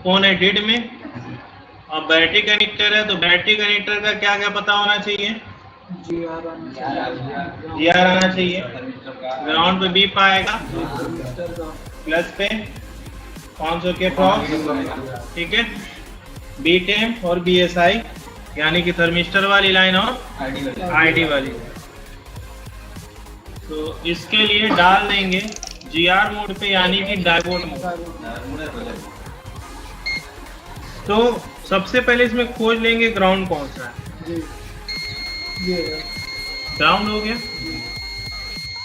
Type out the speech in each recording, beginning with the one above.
Phone है dead में, और बैटरी कनेक्टर है, तो बैटरी कनेक्टर का क्या क्या पता होना चाहिए? GR आना चाहिए। ग्राउंड पे बीप आएगा, प्लस पे 500 के क्रॉस, ठीक है। BTEM और BSI यानी कि थर्मिस्टर वाली लाइन और ID वाली। तो इसके लिए डाल देंगे GR मोड पे यानी कि डायोड मोड। तो सबसे पहले इसमें खोज लेंगे ग्राउंड कौन सा है। ग्राउंड हो गया।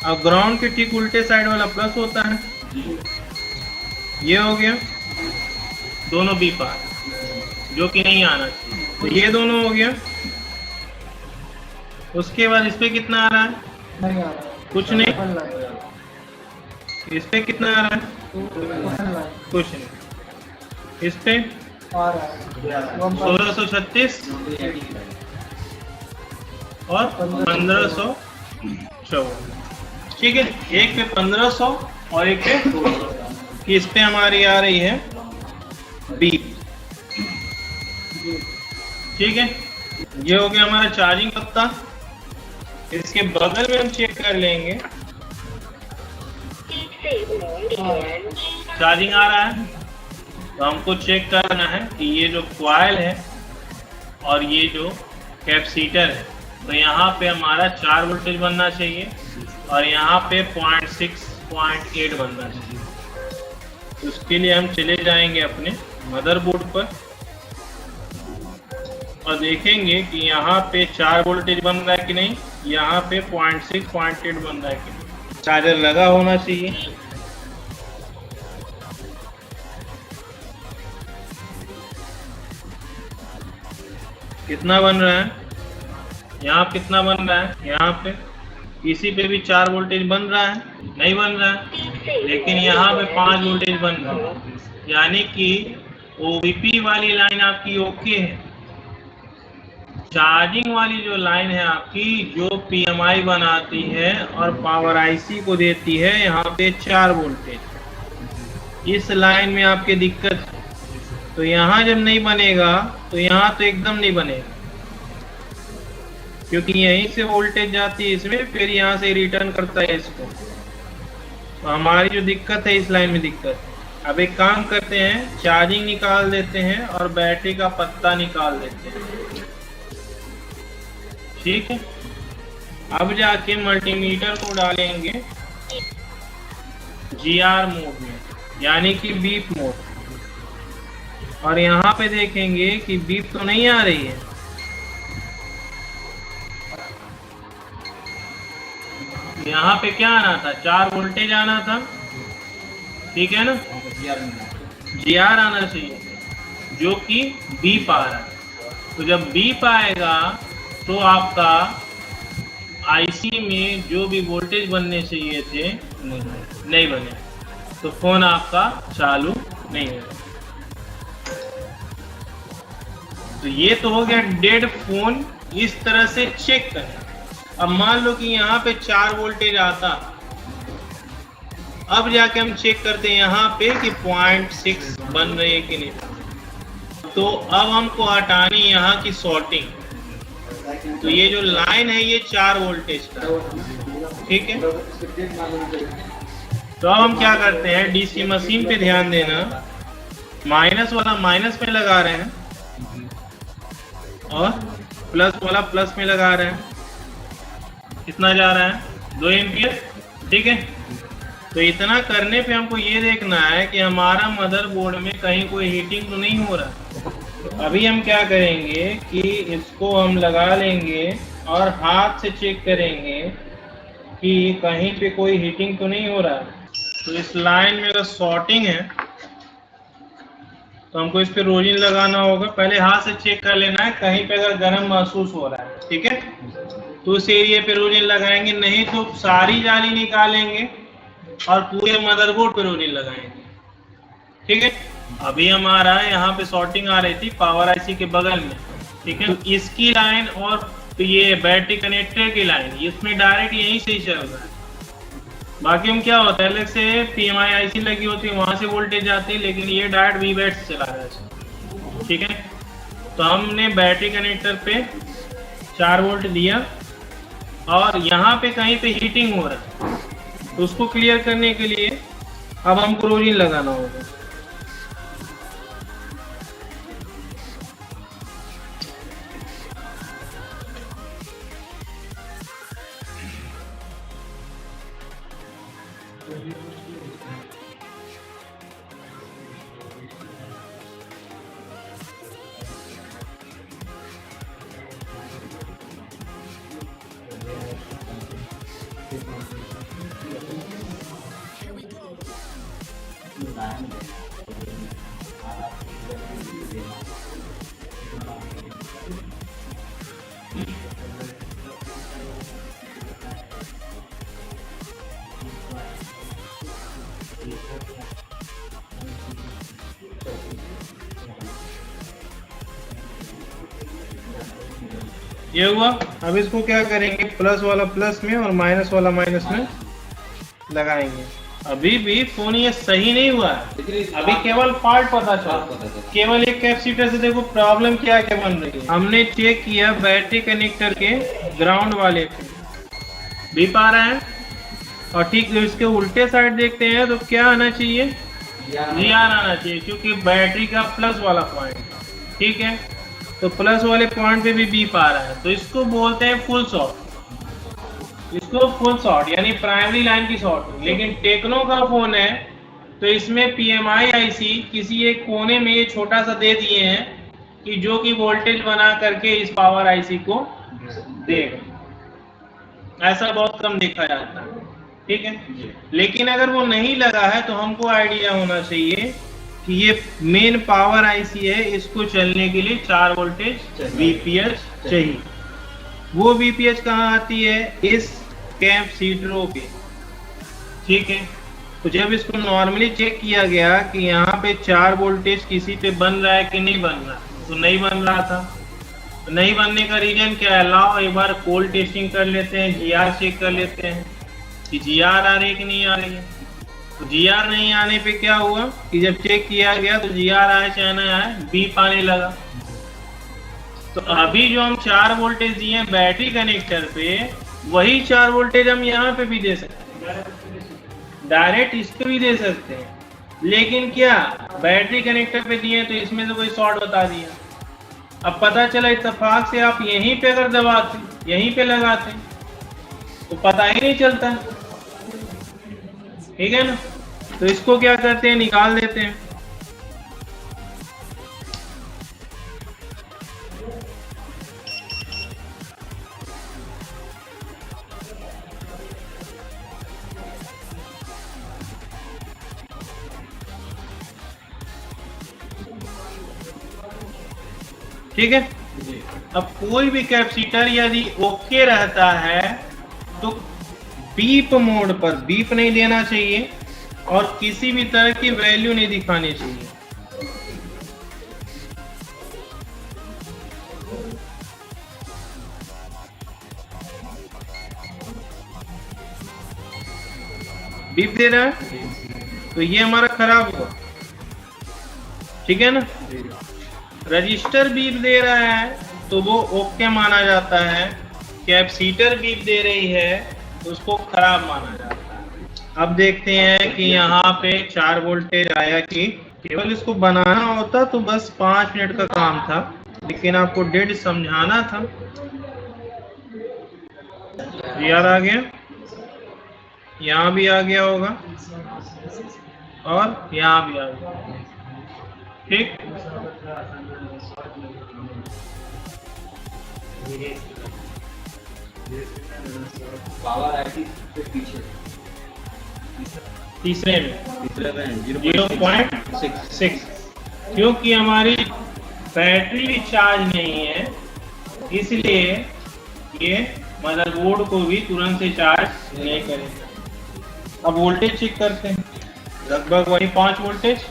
अब ग्राउंड के ठीक उल्टे साइड वाला प्लस होता है, ये हो गया। दोनों बी पार जो कि नहीं आना चाहिए, तो ये दोनों हो गया। उसके बाद इस पे कितना आ रहा है? नहीं आ रहा, कुछ नहीं। इस पे कितना आ रहा है? कुछ नहीं। इस पे आ रहा है 1636 और 1514, ठीक है। एक पे 1500 और एक पे 1600। इस पे हमारी आ रही है बी, ठीक है। ये हो गया हमारा चार्जिंग पत्ता। इसके बगल में हम चेक कर लेंगे चार्जिंग आ रहा है, तो हमको चेक करना है कि ये जो कॉइल है और ये जो कैपेसिटर है, तो यहाँ पे हमारा 4 वोल्टेज बनना चाहिए और यहाँ पे 0.6.8 बनना चाहिए। तो उसके लिए हम चले जाएंगे अपने मदरबोर्ड पर और देखेंगे कि यहाँ पे 4 वोल्टेज बन रहा है कि नहीं, यहाँ पे 0.6.8 बन रहा है कि नहीं। चार्जर लगा होना चाहिए। कितना बन रहा है? यहाँ कितना बन रहा है? यहाँ पे इसी पे भी 4 वोल्टेज बन रहा है? नहीं बन रहा है, लेकिन यहाँ पे 5 वोल्टेज बन रहा है, यानी कि OVP वाली लाइन आपकी ओके है। चार्जिंग वाली जो लाइन है आपकी, जो PMI बनाती है और पावर IC को देती है, यहाँ पे 4 वोल्टेज, इस लाइन में आपके दिक्कत है। तो यहाँ जब नहीं बनेगा तो यहाँ तो एकदम नहीं बनेगा, क्योंकि यहीं से वोल्टेज जाती है इसमें, फिर यहाँ से रिटर्न करता है इसको। तो हमारी जो दिक्कत है इस लाइन में दिक्कत है। अब एक काम करते हैं, चार्जिंग निकाल देते हैं और बैटरी का पत्ता निकाल देते हैं, ठीक है। अब जाके मल्टीमीटर को डालेंगे GR मोड में यानी कि बीप मोड, और यहाँ पे देखेंगे कि बीप तो नहीं आ रही है। यहाँ पे क्या आना था? 4 वोल्टेज आना था, ठीक है ना। GR आना चाहिए, जो कि बीप आ रहा है। तो जब बीप आएगा तो आपका IC में जो भी वोल्टेज बनने चाहिए थे नहीं बने, तो फोन आपका चालू नहीं होगा। तो ये तो हो गया डेड फोन, इस तरह से चेक करें। अब मान लो कि यहाँ पे 4 वोल्टेज आता, अब जाके हम चेक करते हैं यहाँ पे कि 0.6 बन रही है कि नहीं। तो अब हमको हटानी यहाँ की शॉर्टिंग। तो ये जो लाइन है ये 4 वोल्टेज का, ठीक है। तो अब हम क्या करते हैं, DC मशीन पे ध्यान देना, माइनस वाला माइनस में लगा रहे हैं और प्लस वाला प्लस में लगा रहे हैं। कितना जा रहा है? 2 एम्पियर, ठीक है। तो इतना करने पे हमको ये देखना है कि हमारा मदरबोर्ड में कहीं कोई हीटिंग तो नहीं हो रहा। अभी हम क्या करेंगे कि इसको हम लगा लेंगे और हाथ से चेक करेंगे कि कहीं पे कोई हीटिंग तो नहीं हो रहा। तो इस लाइन में अगर शॉर्टिंग है तो हमको इस पे रोजिन लगाना होगा। पहले हाथ से चेक कर लेना है कहीं पे अगर गर्म महसूस हो रहा है, ठीक है, तो उस एरिया पे रोजिन लगाएंगे, नहीं तो सारी जाली निकालेंगे और पूरे मदरबोर्ड पे रोजिन लगाएंगे, ठीक है। अभी हमारा यहाँ पे शॉर्टिंग आ रही थी पावर IC के बगल में, ठीक है। तो इसकी लाइन और ये बैटरी कनेक्टर की लाइन, इसमें डायरेक्ट यहीं से ही चल रहा है, बाकी हम क्या होता है अलग से PMI IC लगी होती है, वहां से वोल्टेज जाती है, लेकिन ये डायरेक्ट VBAT से चला रहा है। ठीक है, तो हमने बैटरी कनेक्टर पे 4 वोल्ट दिया और यहाँ पे कहीं पे हीटिंग हो रहा है, तो उसको क्लियर करने के लिए अब हमको क्लोरीन लगाना होगा। ये हुआ। अब इसको क्या करेंगे, प्लस वाला प्लस में और माइनस वाला माइनस में लगाएंगे। अभी भी फोन ये सही नहीं हुआ है, अभी केवल पार्ट पता चला, केवल एक कैपेसिटर से देखो प्रॉब्लम क्या क्या बन रही है। हमने चेक किया बैटरी कनेक्टर के ग्राउंड वाले पे भी पा रहा है, और ठीक इसके उल्टे साइड देखते हैं तो क्या आना चाहिए, GR आना चाहिए, क्योंकि बैटरी का प्लस वाला पॉइंट। ठीक है, तो प्लस वाले पॉइंट पे भी बी पा रहा है, तो इसको बोलते हैं फुल शॉर्ट। इसको फुल शॉर्ट यानी प्राइमरी लाइन की शॉर्ट। लेकिन टेक्नो का फोन है तो इसमें PMI IC किसी एक कोने में ये छोटा सा दे दिए हैं कि जो कि वोल्टेज बना करके इस पावर IC को देगा। ऐसा बहुत कम देखा जाता है। ठीक है, लेकिन अगर वो नहीं लगा है तो हमको आइडिया होना चाहिए कि ये मेन पावर IC है, इसको चलने के लिए 4 वोल्टेज VPH चाहिए। वो VPH कहाँ आती है, इस कैपेसिटरों पे। ठीक है, तो जब इसको नॉर्मली चेक किया गया कि यहाँ पे 4 वोल्टेज किसी पे बन रहा है कि नहीं बन रहा, तो नहीं बन रहा था। तो नहीं बनने का रीजन क्या है, लाओ एक बार कोल्ड टेस्टिंग कर लेते हैं, GR चेक कर लेते हैं कि GR आ रही है कि नहीं आ रही है। तो GR नहीं आने पे क्या हुआ कि जब चेक किया गया तो GR आया चाहे ना आए, बीप आने लगा। तो अभी जो हम 4 वोल्टेज दिए हैं बैटरी कनेक्टर पे, वही 4 वोल्टेज हम यहाँ पे भी दे सकते हैं, डायरेक्ट इस पे भी दे सकते हैं। लेकिन क्या बैटरी कनेक्टर पे दिए तो इसमें से कोई शॉर्ट बता दिया। अब पता चला इत्तेफाक से आप यहीं पे अगर दबाते, यहीं पे लगाते तो पता ही नहीं चलता। ठीक है ना, तो इसको क्या करते हैं, निकाल देते हैं। ठीक है, अब कोई भी कैपेसिटर यदि ओके रहता है तो बीप मोड पर बीप नहीं देना चाहिए और किसी भी तरह की वैल्यू नहीं दिखानी चाहिए। बीप दे रहा है तो ये हमारा खराब हुआ। ठीक है ना, रजिस्टर बीप दे रहा है तो वो ओके माना जाता है, कैपेसिटर बीप दे रही है तो उसको खराब माना जाता है। अब देखते हैं कि यहाँ पे 4 वोल्टेज आया कि केवल इसको बनाना होता तो बस 5 मिनट का काम था, लेकिन आपको डेढ़ समझाना था। याद आ गया, यहाँ भी आ गया होगा और यहाँ भी आ गया। ठीक, पावर IC से पीछे तीसरे में 0.6, क्योंकि हमारी बैटरी भी चार्ज नहीं है, इसलिए ये मदरबोर्ड को भी तुरंत से चार्ज नहीं करेगा। अब वोल्टेज चेक करते हैं, लगभग वही 5 वोल्टेज।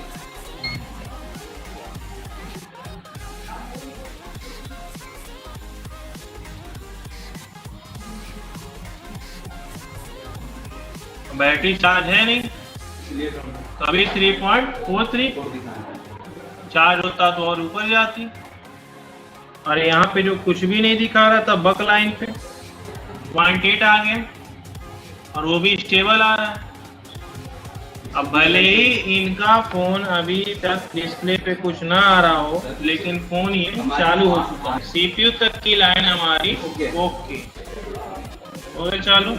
बैटरी चार्ज है नहीं, इसलिए तो अभी 3.43 दिखा रहा है। चार्ज होता तो और ऊपर जाती। और यहाँ पे जो कुछ भी नहीं दिखा रहा था बक लाइन पे 0.8 आ गया, और वो भी स्टेबल आ रहा है। अब भले ही इनका फोन अभी तक डिस्प्ले पे कुछ ना आ रहा हो, लेकिन फोन ये चालू हो चुका है। CPU तक की लाइन हमारी ओके, चालू।